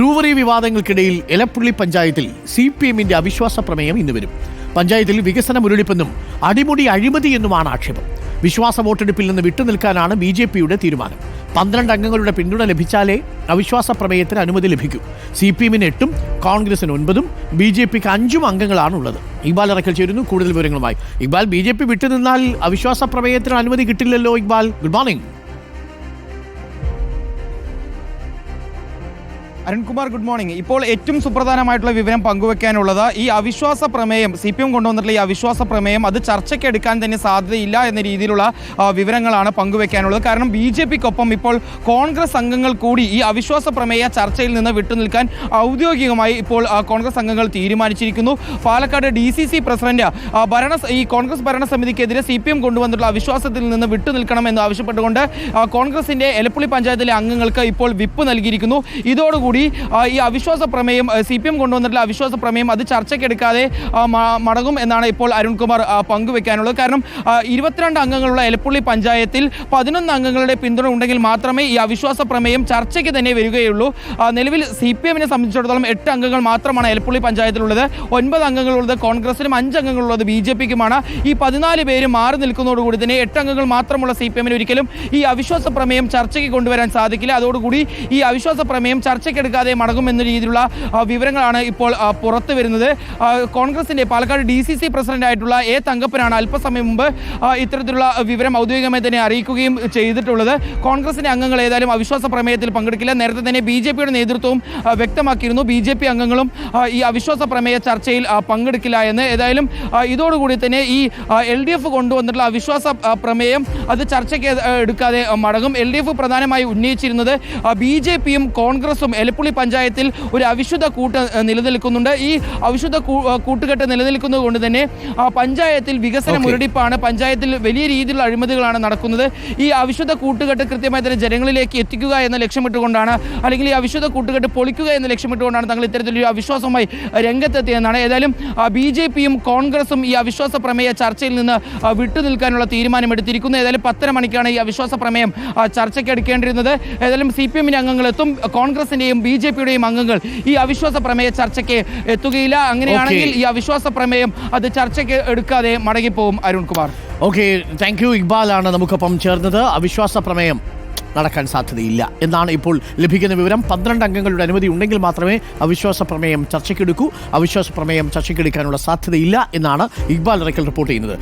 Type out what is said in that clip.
Brewery വിവാദങ്ങൾക്കിടയിൽ Elappully പഞ്ചായത്തിൽ CPMന്റെ അവിശ്വാസ പ്രമേയം ഇന്ന് വരും. പഞ്ചായത്തിൽ വികസന മുരടിപ്പെന്നും അടിമുടി അഴിമതിയെന്നുമാണ് ആക്ഷേപം. വിശ്വാസ വോട്ടെടുപ്പിൽ നിന്ന് വിട്ടുനിൽക്കാനാണ് BJPയുടെ തീരുമാനം. 12 അംഗങ്ങളുടെ പിന്തുണ ലഭിച്ചാലേ അവിശ്വാസ പ്രമേയത്തിന് അനുമതി ലഭിക്കൂ. CPMന് 8ഉം കോൺഗ്രസിന് 9ഉം BJPക്ക് 5 അംഗങ്ങളാണുള്ളത്. ഇക്ബാൽ അറക്കൽ ചേരുന്നു കൂടുതൽ വിവരങ്ങളുമായി. ഇക്ബാൽ, BJP വിട്ടുനിന്നാൽ അവിശ്വാസ പ്രമേയത്തിന് അനുമതി കിട്ടില്ലല്ലോ. Iqbal, good morning. Arunkumar, good morning. ഇപ്പോൾ ഏറ്റവും സുപ്രധാനമായിട്ടുള്ള വിവരം പങ്കുവെക്കാനുള്ളത് ഈ അവിശ്വാസ പ്രമേയം, CPM കൊണ്ടുവന്നിട്ടുള്ള ഈ അവിശ്വാസ പ്രമേയം അത് ചർച്ചയ്ക്ക് എടുക്കാൻ തന്നെ സാധ്യതയില്ല എന്ന രീതിയിലുള്ള വിവരങ്ങളാണ് പങ്കുവെക്കാനുള്ളത്. കാരണം BJPക്കൊപ്പം ഇപ്പോൾ കോൺഗ്രസ് അംഗങ്ങൾ കൂടി ഈ അവിശ്വാസ പ്രമേയ ചർച്ചയിൽ നിന്ന് വിട്ടുനിൽക്കാൻ ഔദ്യോഗികമായി ഇപ്പോൾ കോൺഗ്രസ് അംഗങ്ങൾ തീരുമാനിച്ചിരിക്കുന്നു. പാലക്കാട് DCC പ്രസിഡന്റ് ഈ കോൺഗ്രസ് ഭരണസമിതിക്കെതിരെ CPM കൊണ്ടുവന്നിട്ടുള്ള അവിശ്വാസത്തിൽ നിന്ന് വിട്ടുനിൽക്കണം എന്ന് ആവശ്യപ്പെട്ടുകൊണ്ട് കോൺഗ്രസിന്റെ എലപ്പുള്ളി പഞ്ചായത്തിലെ അംഗങ്ങൾക്ക് ഇപ്പോൾ വിപ്പ് നൽകിയിരിക്കുന്നു. ഇതോടുകൂടി ഈ അവിശ്വാസ പ്രമേയം, CPM കൊണ്ടുവന്നിട്ടുള്ള അവിശ്വാസ പ്രമേയം അത് ചർച്ചയ്ക്കെടുക്കാതെ മടങ്ങും എന്നാണ് ഇപ്പോൾ അരുൺകുമാർ പങ്കുവെക്കാനുള്ളത്. കാരണം 22 അംഗങ്ങളുള്ള എലപ്പുള്ളി പഞ്ചായത്തിൽ 11 അംഗങ്ങളുടെ പിന്തുണ ഉണ്ടെങ്കിൽ മാത്രമേ ഈ അവിശ്വാസ പ്രമേയം ചർച്ചയ്ക്ക് തന്നെ വരികയുള്ളൂ. നിലവിൽ CPMനെ സംബന്ധിച്ചിടത്തോളം 8 അംഗങ്ങൾ മാത്രമാണ് എലപ്പുള്ളി പഞ്ചായത്തിലുള്ളത്. 9 അംഗങ്ങളുള്ളത് കോൺഗ്രസിനും 5 അംഗങ്ങളുള്ളത് BJPക്കുമാണ്. ഈ 14 പേര് മാറി നിൽക്കുന്നതോടുകൂടി തന്നെ 8 അംഗങ്ങൾ മാത്രമുള്ള CPMന് ഒരിക്കലും ഈ അവിശ്വാസ പ്രമേയം ചർച്ചയ്ക്ക് കൊണ്ടുവരാൻ സാധിക്കില്ല. അതോടുകൂടി ഈ അവിശ്വാസ പ്രമേയം ചർച്ചയ്ക്ക് എടുക്കാതെ മടങ്ങുമെന്ന രീതിയിലുള്ള വിവരങ്ങളാണ് ഇപ്പോൾ പുറത്തു വരുന്നത്. കോൺഗ്രസിന്റെ പാലക്കാട് DCC പ്രസിഡന്റ് ആയിട്ടുള്ള A തങ്കപ്പനാണ് അല്പസമയം മുമ്പ് ഇത്തരത്തിലുള്ള വിവരം ഔദ്യോഗികമായി തന്നെ അറിയിക്കുകയും ചെയ്തിട്ടുള്ളത്. കോൺഗ്രസിന്റെ അംഗങ്ങൾ ഏതായാലും അവിശ്വാസ പ്രമേയത്തിൽ പങ്കെടുക്കില്ല. നേരത്തെ തന്നെ BJPയുടെ നേതൃത്വവും വ്യക്തമാക്കിയിരുന്നു BJP അംഗങ്ങളും ഈ അവിശ്വാസ പ്രമേയ ചർച്ചയിൽ പങ്കെടുക്കില്ല എന്ന്. ഏതായാലും ഇതോടുകൂടി തന്നെ ഈ LDF കൊണ്ടുവന്നിട്ടുള്ള അവിശ്വാസ പ്രമേയം അത് ചർച്ചയ്ക്ക് എടുക്കാതെ മടങ്ങും. LDF പ്രധാനമായി ഉന്നയിച്ചിരുന്നത് BJPയും കോൺഗ്രസും എലപ്പുള്ളി പഞ്ചായത്തിൽ ഒരു അവിശുദ്ധ കൂട്ട് നിലനിൽക്കുന്നുണ്ട്. ഈ അവിശുദ്ധ കൂട്ടുകെട്ട് നിലനിൽക്കുന്നത് കൊണ്ട് തന്നെ പഞ്ചായത്തിൽ വികസന മുരടിപ്പാണ്, പഞ്ചായത്തിൽ വലിയ രീതിയിലുള്ള അഴിമതികളാണ് നടക്കുന്നത്. ഈ അവിശുദ്ധ കൂട്ടുകെട്ട് കൃത്യമായി തന്നെ ജനങ്ങളിലേക്ക് എത്തിക്കുക എന്ന ലക്ഷ്യമിട്ടുകൊണ്ടാണ്, അല്ലെങ്കിൽ ഈ അവിശുദ്ധ കൂട്ടുകെട്ട് പൊളിക്കുക എന്ന ലക്ഷ്യമിട്ടുകൊണ്ടാണ് തങ്ങൾ ഇത്തരത്തിലൊരു അവിശ്വാസവുമായി രംഗത്തെത്തിയെന്നാണ്. ഏതായാലും BJPയും കോൺഗ്രസും ഈ അവിശ്വാസ പ്രമേയ ചർച്ചയിൽ നിന്ന് വിട്ടുനിൽക്കാനുള്ള തീരുമാനമെടുത്തിരിക്കുന്നു. ഏതായാലും 10:30 മണിക്കാണ് ഈ അവിശ്വാസ പ്രമേയം ചർച്ചയ്ക്ക് എടുക്കേണ്ടിരുന്നത്. ഏതായാലും CPMന്റെ അംഗങ്ങൾ എത്തും, കോൺഗ്രസിന്റെയും BJPയുടെയും അംഗങ്ങൾ ഈ അവിശ്വാസ പ്രമേയ ചർച്ചയ്ക്ക് എത്തുകയില്ല. അങ്ങനെയാണെങ്കിൽ ഈ അവിശ്വാസ പ്രമേയം അത് ചർച്ചയ്ക്ക് എടുക്കാതെ മടങ്ങിപ്പോവും. Arunkumar, okay, thank you. ഇക്ബാലാണ് നമുക്കൊപ്പം ചേർന്നത്. അവിശ്വാസ പ്രമേയം നടക്കാൻ സാധ്യതയില്ല എന്നാണ് ഇപ്പോൾ ലഭിക്കുന്ന വിവരം. 12 അംഗങ്ങളുടെ അനുമതി ഉണ്ടെങ്കിൽ മാത്രമേ അവിശ്വാസ പ്രമേയം ചർച്ചയ്ക്കെടുക്കൂ. അവിശ്വാസ പ്രമേയം ചർച്ചയ്ക്കെടുക്കാനുള്ള സാധ്യതയില്ല എന്നാണ് ഇക്ബാൽ അറക്കൽ റിപ്പോർട്ട് ചെയ്യുന്നത്.